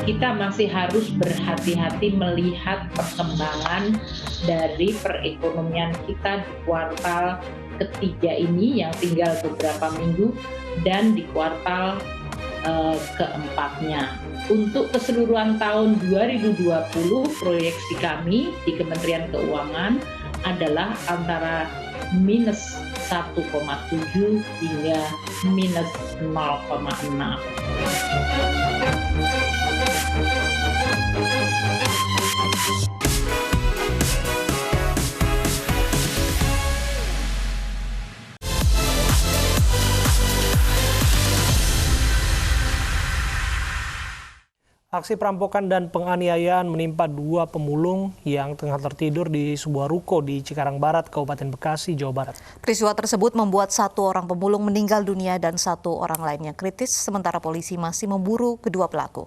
kita masih harus berhati-hati melihat perkembangan dari perekonomian kita di kuartal ketiga ini yang tinggal beberapa minggu dan di kuartal keempatnya. Untuk keseluruhan tahun 2020, proyeksi kami di Kementerian Keuangan adalah antara minus 1,7 hingga minus 0,6. Aksi perampokan dan penganiayaan menimpa dua pemulung yang tengah tertidur di sebuah ruko di Cikarang Barat, Kabupaten Bekasi, Jawa Barat. Peristiwa tersebut membuat satu orang pemulung meninggal dunia dan satu orang lainnya kritis, sementara polisi masih memburu kedua pelaku.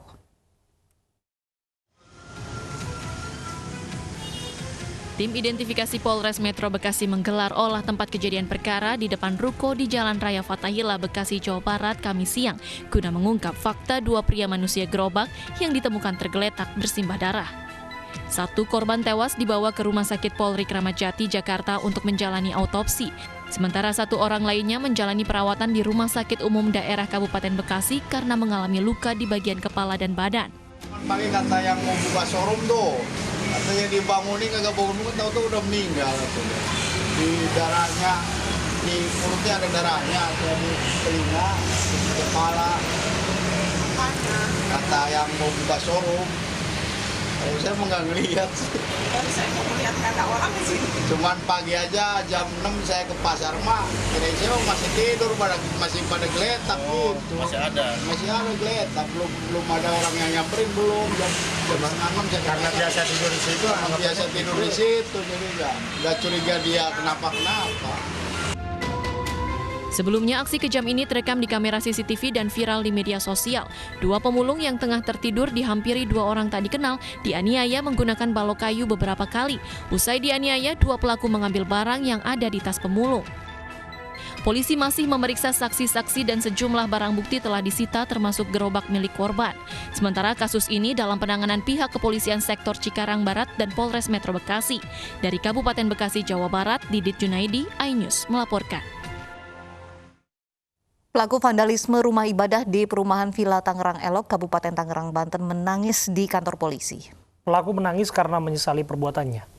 Tim identifikasi Polres Metro Bekasi menggelar olah tempat kejadian perkara di depan ruko di Jalan Raya Fathahillah, Bekasi, Jawa Barat, Kamis siang, guna mengungkap fakta dua pria manusia gerobak yang ditemukan tergeletak bersimbah darah. Satu korban tewas dibawa ke Rumah Sakit Polri Kramat Jati, Jakarta untuk menjalani autopsi. Sementara satu orang lainnya menjalani perawatan di Rumah Sakit Umum Daerah Kabupaten Bekasi karena mengalami luka di bagian kepala dan badan. Pakai kata yang mau buka showroom tuh. Katanya dibangunin kagak bangun, tahu-tahu udah meninggal tuh. Di darahnya, di mulutnya ada darahnya, ada di telinga, di kepala. Kata yang mau buka showroom. Kalau saya mau nggak ngelihat sih. Saya mau melihat kata orang di sini. Cuman pagi aja jam 6 saya ke pasar mah. Kira saya masih tidur, masih pada geletak gitu. Masih ada geletak, belum ada orang yang nyamperin belum. Jam 6 saya karena biasa tidur di situ. Biasa tidur di situ, jadi nggak curiga dia kenapa-kenapa. Sebelumnya, aksi kejam ini terekam di kamera CCTV dan viral di media sosial. Dua pemulung yang tengah tertidur dihampiri dua orang tak dikenal dianiaya menggunakan balok kayu beberapa kali. Usai dianiaya, dua pelaku mengambil barang yang ada di tas pemulung. Polisi masih memeriksa saksi-saksi dan sejumlah barang bukti telah disita termasuk gerobak milik korban. Sementara kasus ini dalam penanganan pihak kepolisian sektor Cikarang Barat dan Polres Metro Bekasi. Dari Kabupaten Bekasi, Jawa Barat, Didit Junaidi, iNews melaporkan. Pelaku vandalisme rumah ibadah di perumahan Villa Tangerang Elok, Kabupaten Tangerang, Banten menangis di kantor polisi. Pelaku menangis karena menyesali perbuatannya.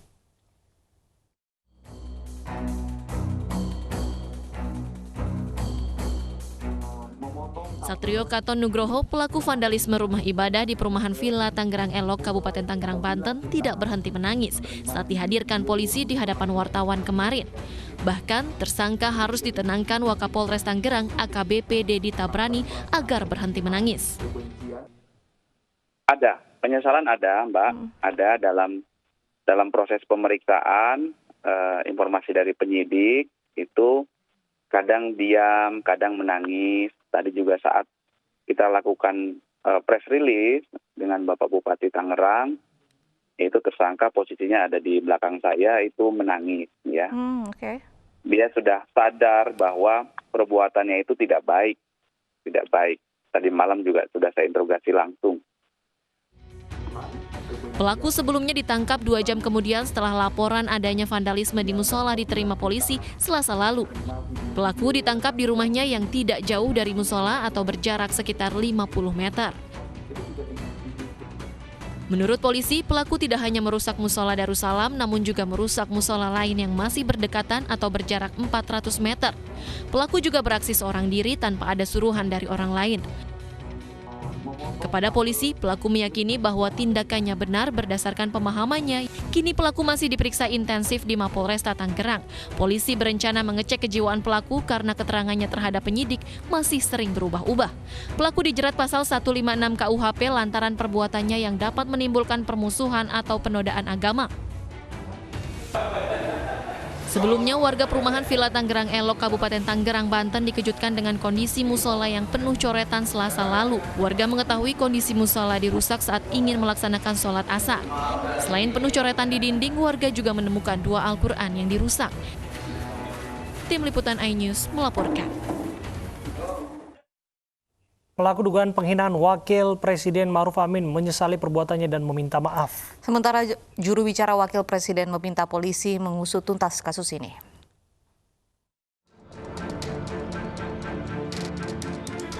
Satrio Katon Nugroho, pelaku vandalisme rumah ibadah di perumahan Villa Tangerang Elok, Kabupaten Tangerang, Banten, tidak berhenti menangis saat dihadirkan polisi di hadapan wartawan kemarin. Bahkan, tersangka harus ditenangkan Wakapolres Tangerang AKBP Dedi Tabrani agar berhenti menangis. Ada, penyesalan ada, Mbak. Ada dalam proses pemeriksaan, informasi dari penyidik itu kadang diam, kadang menangis. Tadi juga saat kita lakukan press release dengan Bapak Bupati Tangerang, itu tersangka posisinya ada di belakang saya, itu menangis, ya. Okay. Dia sudah sadar bahwa perbuatannya itu tidak baik. Tadi malam juga sudah saya interogasi langsung. Pelaku sebelumnya ditangkap 2 jam kemudian setelah laporan adanya vandalisme di musola diterima polisi Selasa lalu. Pelaku ditangkap di rumahnya yang tidak jauh dari musola atau berjarak sekitar 50 meter. Menurut polisi, pelaku tidak hanya merusak musola Darussalam, namun juga merusak musola lain yang masih berdekatan atau berjarak 400 meter. Pelaku juga beraksi seorang diri tanpa ada suruhan dari orang lain. Kepada polisi, pelaku meyakini bahwa tindakannya benar berdasarkan pemahamannya. Kini pelaku masih diperiksa intensif di Mapolresta Tangerang. Polisi berencana mengecek kejiwaan pelaku karena keterangannya terhadap penyidik masih sering berubah-ubah. Pelaku dijerat pasal 156 KUHP lantaran perbuatannya yang dapat menimbulkan permusuhan atau penodaan agama. Sebelumnya, warga perumahan Villa Tangerang Elok, Kabupaten Tangerang, Banten dikejutkan dengan kondisi musola yang penuh coretan Selasa lalu. Warga mengetahui kondisi musola dirusak saat ingin melaksanakan sholat asar. Selain penuh coretan di dinding, warga juga menemukan 2 Al-Quran yang dirusak. Tim Liputan iNews melaporkan. Pelaku dugaan penghinaan Wakil Presiden Ma'ruf Amin menyesali perbuatannya dan meminta maaf. Sementara juru bicara Wakil Presiden meminta polisi mengusut tuntas kasus ini.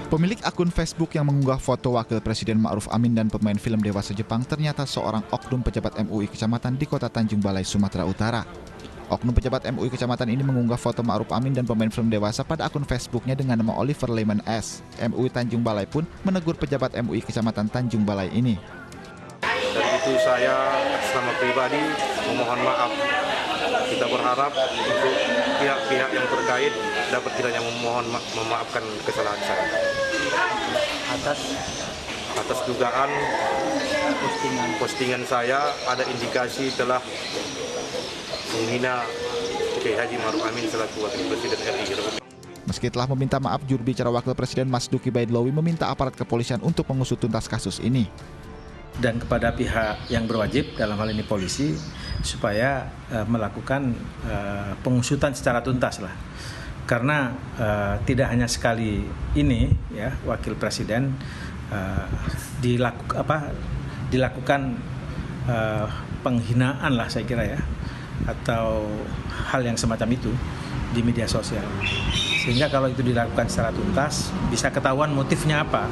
Pemilik akun Facebook yang mengunggah foto Wakil Presiden Ma'ruf Amin dan pemain film dewasa Jepang ternyata seorang oknum pejabat MUI Kecamatan di Kota Tanjung Balai, Sumatera Utara. Oknum pejabat MUI Kecamatan ini mengunggah foto Ma'ruf Amin dan pemain film dewasa pada akun Facebooknya dengan nama Oliver Lemon S. MUI Tanjung Balai pun menegur pejabat MUI Kecamatan Tanjung Balai ini. Dari itu saya sama pribadi memohon maaf. Kita berharap untuk pihak-pihak yang terkait dapat kiranya memaafkan kesalahan saya. Atas dugaan postingan saya ada indikasi telah menghina Kiai Haji Ma'ruf Amin selaku Wakil Presiden RI. Meski telah meminta maaf, juru bicara Wakil Presiden Mas Duki Baidlawi meminta aparat kepolisian untuk mengusut tuntas kasus ini. Dan kepada pihak yang berwajib, dalam hal ini polisi, supaya melakukan pengusutan secara tuntas lah. Karena tidak hanya sekali ini, ya, Wakil Presiden dilakukan penghinaan lah saya kira ya, atau hal yang semacam itu di media sosial. Sehingga kalau itu dilakukan secara tuntas, bisa ketahuan motifnya apa,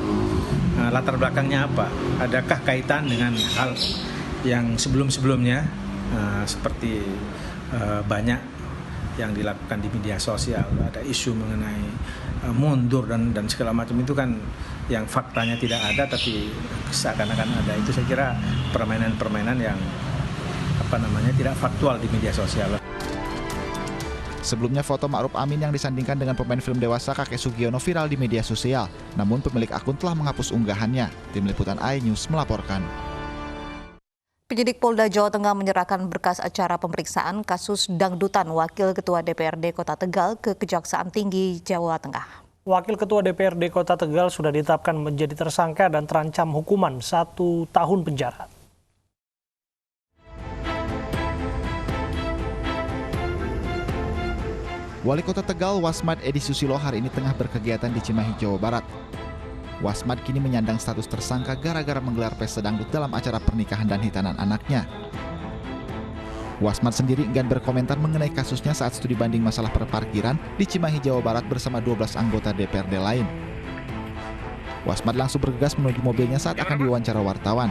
latar belakangnya apa, adakah kaitan dengan hal yang sebelum-sebelumnya, seperti banyak yang dilakukan di media sosial, ada isu mengenai mundur dan segala macam itu kan yang faktanya tidak ada tapi seakan-akan ada. Itu saya kira permainan-permainan yang tidak faktual di media sosial. Sebelumnya foto Ma'ruf Amin yang disandingkan dengan pemain film dewasa Kakek Sugiono viral di media sosial. Namun pemilik akun telah menghapus unggahannya. Tim Liputan iNews melaporkan. Penyidik Polda Jawa Tengah menyerahkan berkas acara pemeriksaan kasus dangdutan Wakil Ketua DPRD Kota Tegal ke Kejaksaan Tinggi Jawa Tengah. Wakil Ketua DPRD Kota Tegal sudah ditetapkan menjadi tersangka dan terancam hukuman 1 tahun penjara. Wali Kota Tegal Wasmad Edi Susilo hari ini tengah berkegiatan di Cimahi, Jawa Barat. Wasmad kini menyandang status tersangka gara-gara menggelar pesta dangdut dalam acara pernikahan dan hitanan anaknya. Wasmad sendiri enggan berkomentar mengenai kasusnya saat studi banding masalah perparkiran di Cimahi, Jawa Barat bersama 12 anggota DPRD lain. Wasmad langsung bergegas menuju mobilnya saat akan diwawancara wartawan.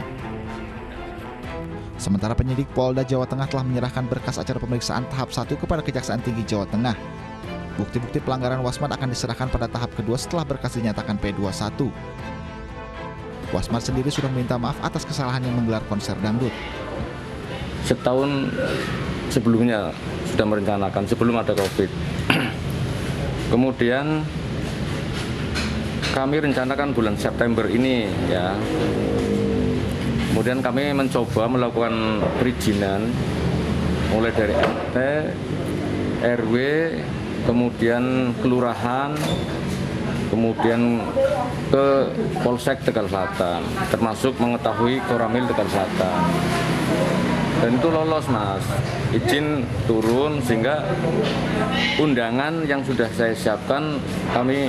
Sementara penyidik Polda Jawa Tengah telah menyerahkan berkas acara pemeriksaan tahap 1 kepada Kejaksaan Tinggi Jawa Tengah. Bukti-bukti pelanggaran Wasmad akan diserahkan pada tahap kedua setelah berkas dinyatakan P21. Wasmad sendiri sudah meminta maaf atas kesalahan yang menggelar konser dangdut. Setahun sebelumnya sudah merencanakan sebelum ada COVID. Kemudian kami rencanakan bulan September ini ya. Kemudian kami mencoba melakukan perizinan mulai dari RT, RW, kemudian kelurahan, kemudian ke Polsek Tegal Selatan, termasuk mengetahui Koramil Tegal Selatan. Dan itu lolos, Mas. Izin turun sehingga undangan yang sudah saya siapkan kami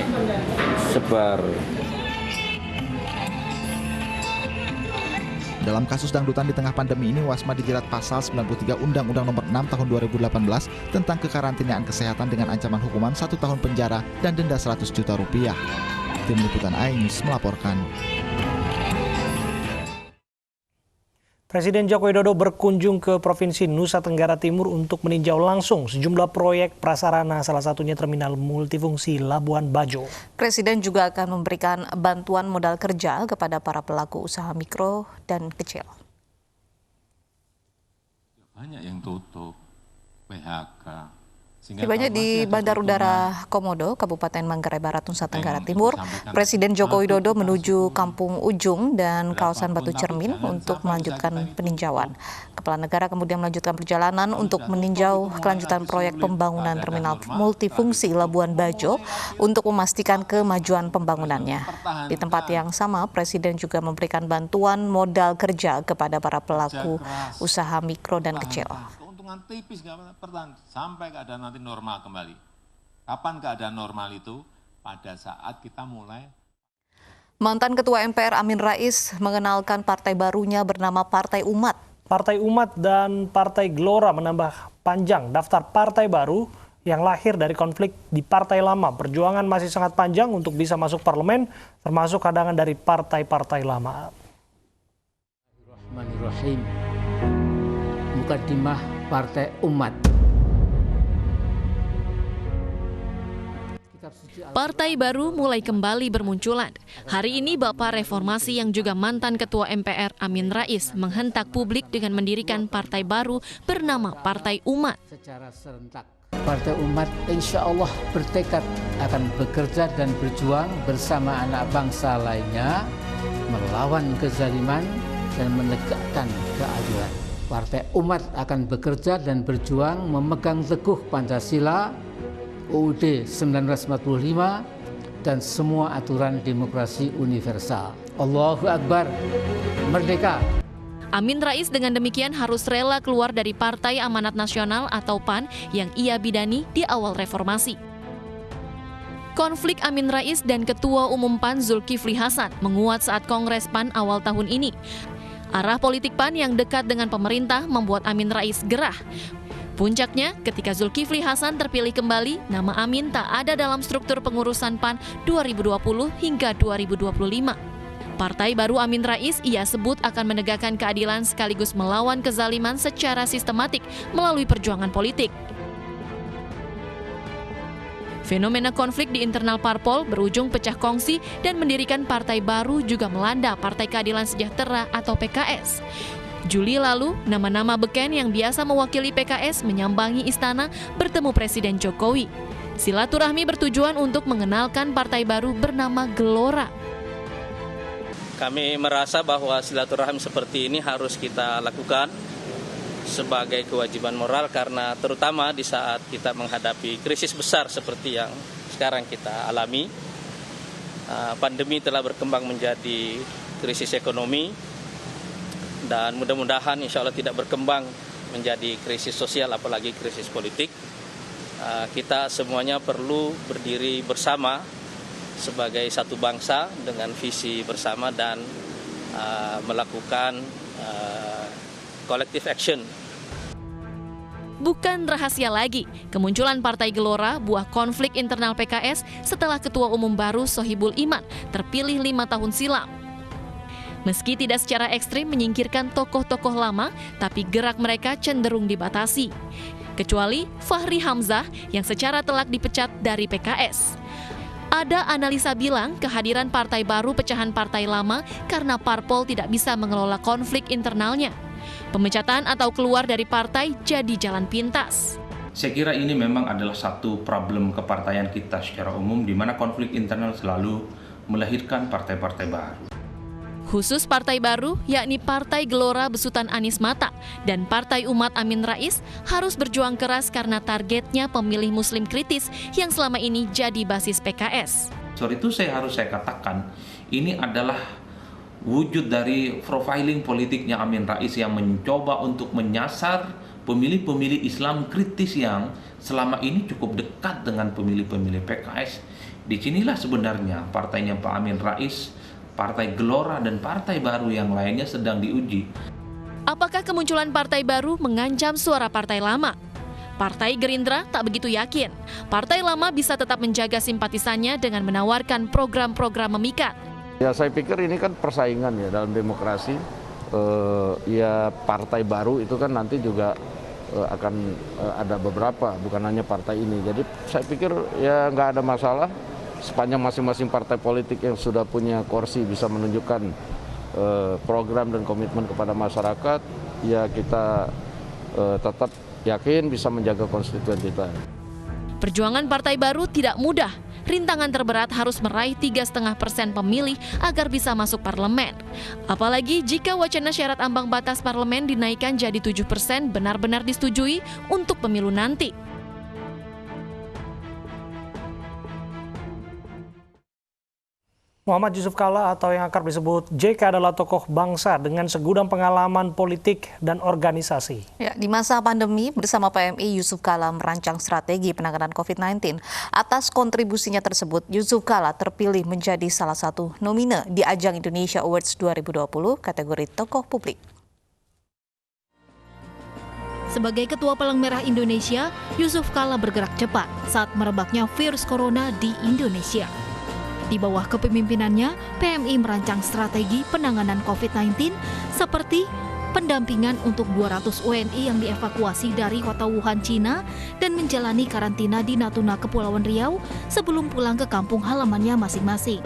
sebar. Dalam kasus dangdutan di tengah pandemi ini, Wasmad dijerat pasal 93 Undang-Undang Nomor 6 Tahun 2018 tentang kekarantinaan kesehatan dengan ancaman hukuman 1 tahun penjara dan denda 100 juta rupiah. Tim Liputan iNews melaporkan. Presiden Joko Widodo berkunjung ke Provinsi Nusa Tenggara Timur untuk meninjau langsung sejumlah proyek prasarana, salah satunya terminal multifungsi Labuan Bajo. Presiden juga akan memberikan bantuan modal kerja kepada para pelaku usaha mikro dan kecil. Banyak yang tutup, PHK. Tibanya di Bandar Udara Komodo, Kabupaten Manggarai Barat, Nusa Tenggara Timur, Presiden Joko Widodo menuju Kampung Ujung dan kawasan Batu Cermin untuk melanjutkan peninjauan. Kepala negara kemudian melanjutkan perjalanan untuk meninjau kelanjutan proyek pembangunan terminal multifungsi Labuan Bajo untuk memastikan kemajuan pembangunannya. Di tempat yang sama, Presiden juga memberikan bantuan modal kerja kepada para pelaku usaha mikro dan kecil. Tipis pertahan sampai keadaan nanti normal kembali. Kapan keadaan normal itu? Pada saat kita mulai. Mantan Ketua MPR Amin Rais mengenalkan partai barunya bernama Partai Umat. Partai Umat dan Partai Gelora menambah panjang daftar partai baru yang lahir dari konflik di partai lama. Perjuangan masih sangat panjang untuk bisa masuk parlemen, termasuk hadangan dari partai-partai lama. Bismillahirrahmanirrahim. Mukaddimah Partai Umat. Partai baru mulai kembali bermunculan. Hari ini Bapak Reformasi yang juga mantan Ketua MPR Amin Rais menghentak publik dengan mendirikan partai baru bernama Partai Umat. Secara serentak, Partai Umat insya Allah bertekad akan bekerja dan berjuang bersama anak bangsa lainnya melawan kezaliman dan menegakkan keadilan. Partai Umat akan bekerja dan berjuang memegang teguh Pancasila, UUD 1945 dan semua aturan demokrasi universal. Allahu Akbar, merdeka. Amin Rais dengan demikian harus rela keluar dari Partai Amanat Nasional atau PAN yang ia bidani di awal reformasi. Konflik Amin Rais dan Ketua Umum PAN Zulkifli Hasan menguat saat Kongres PAN awal tahun ini. Arah politik PAN yang dekat dengan pemerintah membuat Amin Rais gerah. Puncaknya, ketika Zulkifli Hasan terpilih kembali, nama Amin tak ada dalam struktur pengurusan PAN 2020 hingga 2025. Partai baru Amin Rais ia sebut akan menegakkan keadilan sekaligus melawan kezaliman secara sistematik melalui perjuangan politik. Fenomena konflik di internal parpol berujung pecah kongsi dan mendirikan partai baru juga melanda Partai Keadilan Sejahtera atau PKS. Juli lalu, nama-nama beken yang biasa mewakili PKS menyambangi istana bertemu Presiden Jokowi. Silaturahmi bertujuan untuk mengenalkan partai baru bernama Gelora. Kami merasa bahwa silaturahmi seperti ini harus kita lakukan sebagai kewajiban moral karena terutama di saat kita menghadapi krisis besar seperti yang sekarang kita alami. Pandemi telah berkembang menjadi krisis ekonomi. Dan mudah-mudahan insya Allah tidak berkembang menjadi krisis sosial apalagi krisis politik. Kita semuanya perlu berdiri bersama sebagai satu bangsa dengan visi bersama dan melakukan collective action. Bukan rahasia lagi, kemunculan Partai Gelora buah konflik internal PKS setelah Ketua Umum baru Sohibul Iman terpilih 5 tahun silam. Meski tidak secara ekstrim menyingkirkan tokoh-tokoh lama, tapi gerak mereka cenderung dibatasi. Kecuali Fahri Hamzah yang secara telak dipecat dari PKS. Ada analisa bilang kehadiran partai baru pecahan partai lama karena parpol tidak bisa mengelola konflik internalnya. Pemecatan atau keluar dari partai jadi jalan pintas. Saya kira ini memang adalah satu problem kepartaian kita secara umum di mana konflik internal selalu melahirkan partai-partai baru. Khusus partai baru, yakni Partai Gelora besutan Anies Mata dan Partai Umat Amin Rais harus berjuang keras karena targetnya pemilih muslim kritis yang selama ini jadi basis PKS. Soal itu saya katakan, ini adalah wujud dari profiling politiknya Amin Rais yang mencoba untuk menyasar pemilih-pemilih Islam kritis yang selama ini cukup dekat dengan pemilih-pemilih PKS. Disinilah sebenarnya partainya Pak Amin Rais, Partai Gelora dan partai baru yang lainnya sedang diuji. Apakah kemunculan partai baru mengancam suara partai lama? Partai Gerindra tak begitu yakin. Partai lama bisa tetap menjaga simpatisannya dengan menawarkan program-program memikat. Ya, saya pikir ini kan persaingan ya dalam demokrasi. Ya partai baru itu kan nanti juga akan ada beberapa, bukan hanya partai ini. Jadi saya pikir ya nggak ada masalah. Sepanjang masing-masing partai politik yang sudah punya kursi bisa menunjukkan program dan komitmen kepada masyarakat, ya kita tetap yakin bisa menjaga konstituen kita. Perjuangan partai baru tidak mudah. Rintangan terberat harus meraih 3,5% pemilih agar bisa masuk parlemen. Apalagi jika wacana syarat ambang batas parlemen dinaikkan jadi 7% benar-benar disetujui untuk pemilu nanti. Muhammad Yusuf Kalla atau yang akrab disebut JK adalah tokoh bangsa dengan segudang pengalaman politik dan organisasi. Ya, di masa pandemi bersama PMI, Yusuf Kalla merancang strategi penanganan COVID-19. Atas kontribusinya tersebut, Yusuf Kalla terpilih menjadi salah satu nomine di ajang Indonesia Awards 2020 kategori tokoh publik. Sebagai Ketua Palang Merah Indonesia, Yusuf Kalla bergerak cepat saat merebaknya virus corona di Indonesia. Di bawah kepemimpinannya, PMI merancang strategi penanganan COVID-19 seperti pendampingan untuk 200 WNI yang dievakuasi dari kota Wuhan, Cina dan menjalani karantina di Natuna, Kepulauan Riau sebelum pulang ke kampung halamannya masing-masing.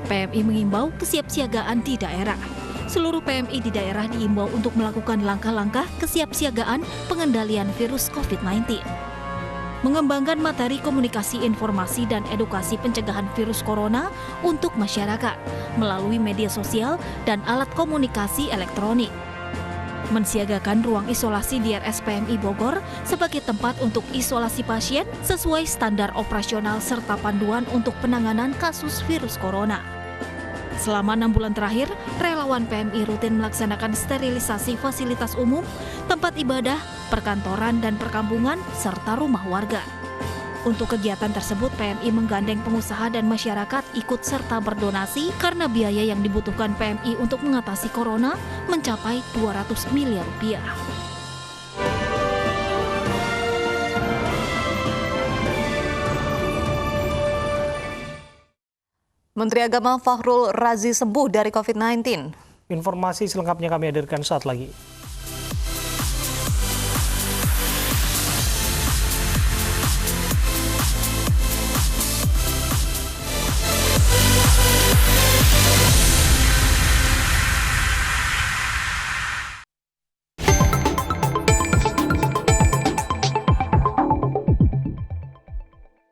PMI mengimbau kesiapsiagaan di daerah. Seluruh PMI di daerah diimbau untuk melakukan langkah-langkah kesiapsiagaan pengendalian virus COVID-19. Mengembangkan materi komunikasi informasi dan edukasi pencegahan virus corona untuk masyarakat melalui media sosial dan alat komunikasi elektronik. Mensiagakan ruang isolasi di RSPMI Bogor sebagai tempat untuk isolasi pasien sesuai standar operasional serta panduan untuk penanganan kasus virus corona. Selama 6 bulan terakhir, relawan PMI rutin melaksanakan sterilisasi fasilitas umum, tempat ibadah, perkantoran dan perkampungan, serta rumah warga. Untuk kegiatan tersebut, PMI menggandeng pengusaha dan masyarakat ikut serta berdonasi karena biaya yang dibutuhkan PMI untuk mengatasi corona mencapai 200 miliar rupiah. Menteri Agama Fakhrul Razi sembuh dari COVID-19. Informasi selengkapnya kami hadirkan saat lagi.